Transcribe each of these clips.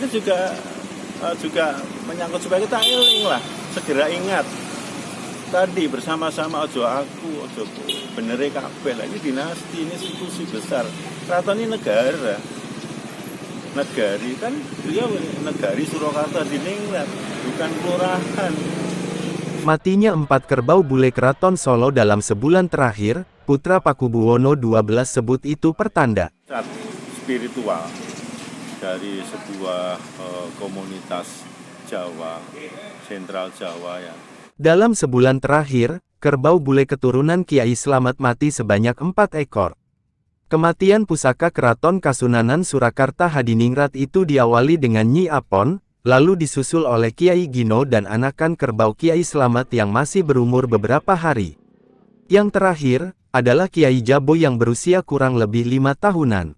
juga menyangkut supaya kita eling lah, segera ingat tadi bersama-sama ojo aku, ojo benere kabeh lah. Ini dinasti, ini institusi besar. Keraton ini negara. Negari kan beliau negari Surakarta Hadiningrat, bukan kelurahan. Matinya 4 kerbau bule Keraton Solo dalam sebulan terakhir, putra Pakubuwono XII sebut itu pertanda Spiritual dari sebuah komunitas Jawa, sentral Jawa ya. Dalam sebulan terakhir, kerbau bule keturunan Kiai Slamet mati sebanyak 4 ekor. Kematian pusaka Keraton Kasunanan Surakarta Hadiningrat itu diawali dengan Nyi Apon, lalu disusul oleh Kiai Gino dan anakan kerbau Kiai Slamet yang masih berumur beberapa hari. Yang terakhir, adalah Kiai Jabo yang berusia kurang lebih 5 tahunan.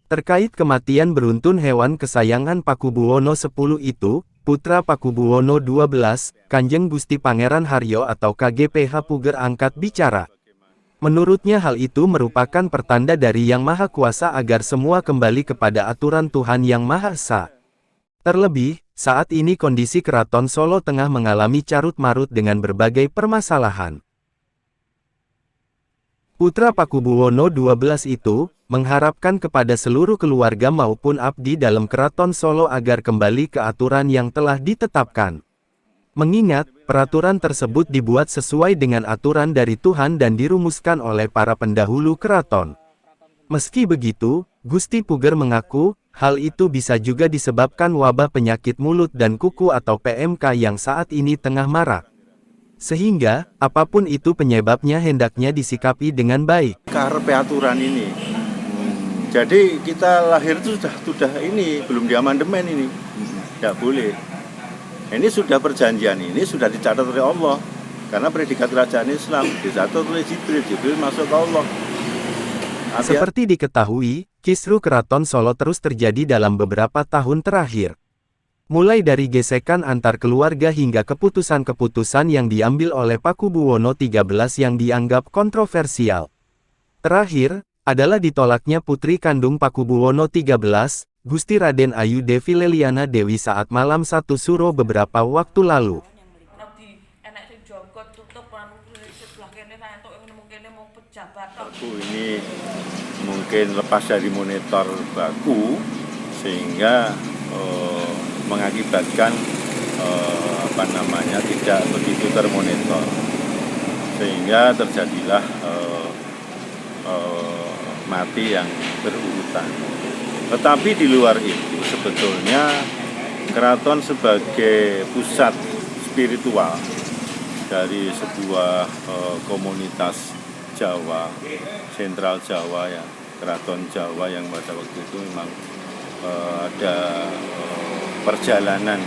Terkait kematian beruntun hewan kesayangan Pakubuwono X itu, putra Pakubuwono XII, Kanjeng Gusti Pangeran Haryo atau KGPH Puger angkat bicara. Menurutnya hal itu merupakan pertanda dari Yang Maha Kuasa agar semua kembali kepada aturan Tuhan Yang Maha Esa. Terlebih, saat ini kondisi Keraton Solo tengah mengalami carut-marut dengan berbagai permasalahan. Putra Pakubuwono XII itu mengharapkan kepada seluruh keluarga maupun abdi dalam Keraton Solo agar kembali ke aturan yang telah ditetapkan. Mengingat, peraturan tersebut dibuat sesuai dengan aturan dari Tuhan dan dirumuskan oleh para pendahulu keraton. Meski begitu, Gusti Puger mengaku, hal itu bisa juga disebabkan wabah penyakit mulut dan kuku atau PMK yang saat ini tengah marak. Sehingga, apapun itu penyebabnya hendaknya disikapi dengan baik. Karepe aturan ini. Jadi kita lahir itu sudah ini, belum diamandemen ini. Tidak boleh. Ini sudah perjanjian ini, sudah dicatat oleh Allah. Karena predikat kerajaan Islam, dicatat oleh Jibril. Jibril masuk ke Allah. Seperti diketahui, kisruh Keraton Solo terus terjadi dalam beberapa tahun terakhir. Mulai dari gesekan antar keluarga hingga keputusan-keputusan yang diambil oleh Pakubuwono XIII yang dianggap kontroversial. Terakhir, adalah ditolaknya putri kandung Pakubuwono XIII, Gusti Raden Ayu Devi Leliana Dewi saat malam 1 Suro beberapa waktu lalu. Ini mungkin lepas dari monitor baku sehingga mengakibatkan tidak begitu termonitor, sehingga terjadilah mati yang berurutan. Tetapi di luar itu sebetulnya keraton sebagai pusat spiritual dari sebuah komunitas Jawa, sentral Jawa ya, keraton Jawa yang pada waktu itu memang ada perjalanan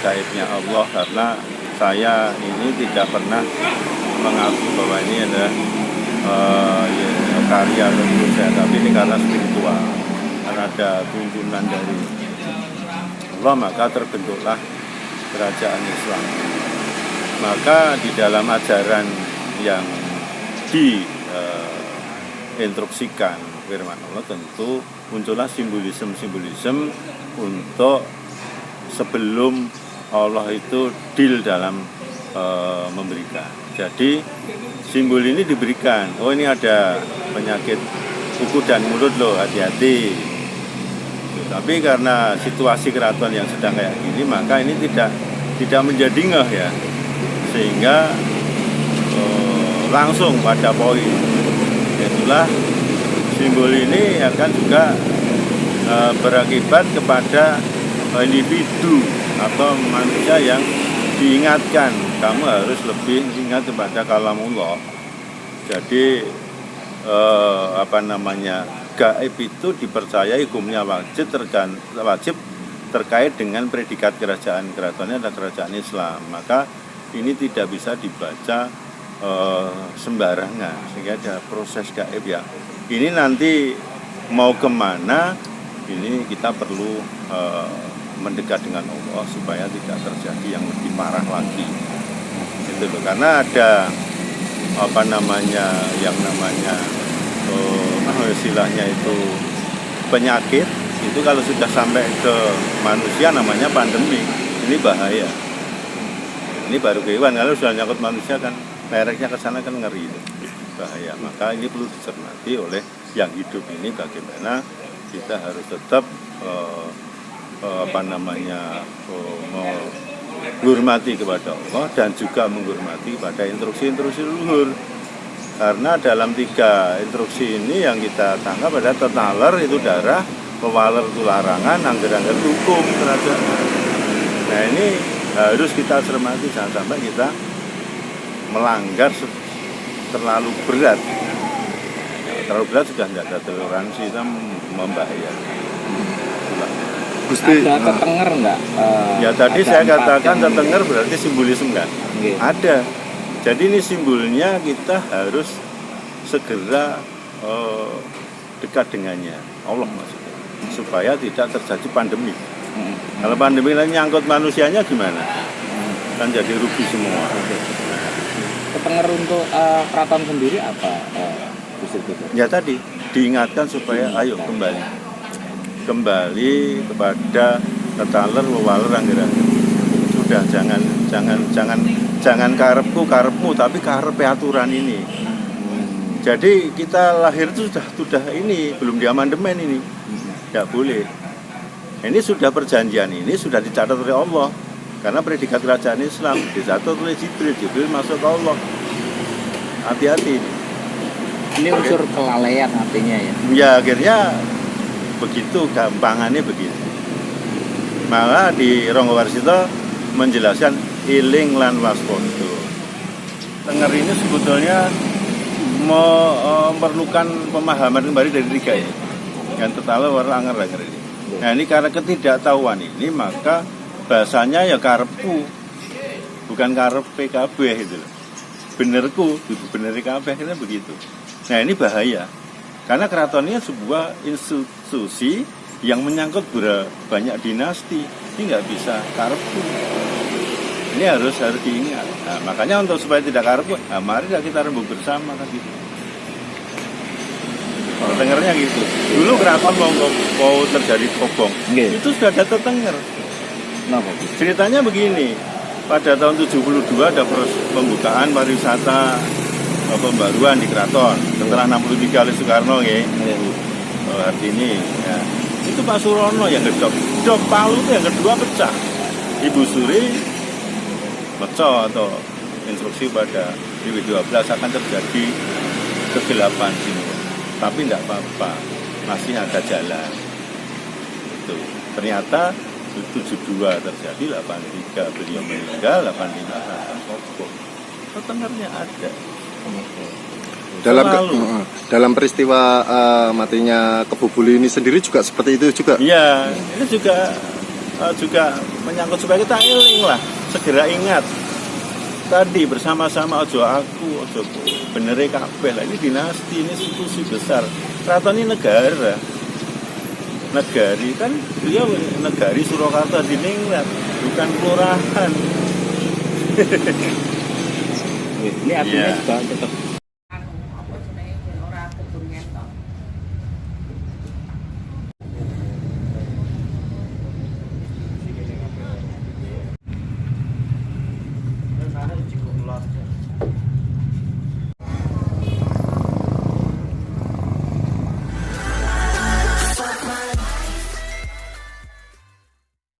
gaibnya Allah, karena saya ini tidak pernah mengaku bahwa ini adalah karya tentu saya, tapi ini karena spiritual, karena ada tuntunan dari Allah, maka terbentuklah kerajaan Islam. Maka di dalam ajaran yang diinstruksikan firman Allah, tentu muncullah simbolisme untuk sebelum Allah itu deal dalam memberikan. Jadi simbol ini diberikan, oh ini ada penyakit kuku dan mulut loh, hati-hati. Tapi karena situasi keraton yang sedang kayak gini, maka ini tidak menjadi ngeh ya, sehingga langsung pada poin. Itulah simbol ini akan juga berakibat kepada individu atau manusia yang diingatkan, kamu harus lebih ingat kepada kalamullah. Jadi gaib itu dipercayai hukumnya wajib terkait dengan predikat keratonnya adalah kerajaan Islam. Maka ini tidak bisa dibaca sembarangan, sehingga ada proses gaib ya. Ini nanti mau kemana, ini kita perlu mendekat dengan Allah supaya tidak terjadi yang lebih parah lagi. Itu loh, karena ada istilahnya itu penyakit itu kalau sudah sampai ke manusia namanya pandemi. Ini bahaya. Ini baru ke hewan, kalau sudah nyangkut manusia kan mereknya ke sana kan ngeri itu. Bahaya. Maka ini perlu dicermati oleh yang hidup ini bagaimana kita harus tetap menghormati kepada Allah dan juga menghormati pada instruksi-instruksi leluhur. Karena dalam 3 instruksi ini yang kita tangkap ada tetaler itu darah, pewaler itu larangan, angger-angger hukum kerajaan. Nah ini harus kita cermati, jangan sampai kita melanggar terlalu berat. Terlalu berat sudah tidak ada toleransi, kita membahayakan. Ada tetenger enggak? Ya tadi saya katakan tetenger berarti simbolisme kan? Okay. Ada. Jadi ini simbolnya kita harus segera dekat dengannya, Allah maksudnya, supaya tidak terjadi pandemi. Kalau pandemi ini nyangkut manusianya gimana? Kan jadi rugi semua. Tetenger untuk keraton sendiri apa? Ya tadi diingatkan supaya ayo kembali kepada tetaler wewaler angger-angger. Sudah jangan karepmu tapi karepe aturan ini. Jadi kita lahir itu sudah ini belum diamandemen ini. Tidak boleh. Ini sudah perjanjian ini sudah dicatat oleh Allah. Karena predikat kerajaan Islam dicatat oleh Jibril masuk ke Allah. Hati-hati ini. Ini unsur kelalaian artinya ya. Ya akhirnya begitu, gampangannya begitu. Malah di Ronggo Warsito menjelaskan iling lan waspada. Tenger ini sebetulnya memerlukan pemahaman kembali dari 3 ini. Yang tetaler warna anger ini. Nah ini karena ketidaktahuan ini maka bahasanya ya karepku, bukan karep PKB itu loh. Benerku, bener KB akhirnya begitu. Nah ini bahaya. Karena keraton ini sebuah institusi yang menyangkut banyak dinasti. Ini nggak bisa karepku. Ini harus diingat. Nah, makanya untuk supaya tidak karepku, mari kita rembuk bersama kan gitu. Kalau dengarnya gitu. Dulu keraton mau terjadi kobong, itu sudah ada tetenger. Ceritanya begini, pada tahun 72 ada pembukaan pariwisata pembaruan di keraton setelah 63 oleh Soekarno ya. Arti ini ya. Itu Pak Surono yang gedok palu itu yang kedua pecah. Ibu Suri pecah atau instruksi pada DW12 akan terjadi kegelapan sini. Tapi tidak apa-apa, masih ada jalan. Itu ternyata 72 terjadi, 83 beliau meninggal, 85 akan kokoh. Tetengernya ada. Dalam peristiwa matinya Kebo Bule ini sendiri juga seperti itu juga. Iya, ini juga menyangkut supaya kita eling lah, segera ingat. Tadi bersama-sama ojo benere kabeh lah, ini dinasti, ini institusi besar. Keraton ini negara. Negari kan beliau negari Surakarta Diningrat, bukan kelurahan. Ini artinya juga tetap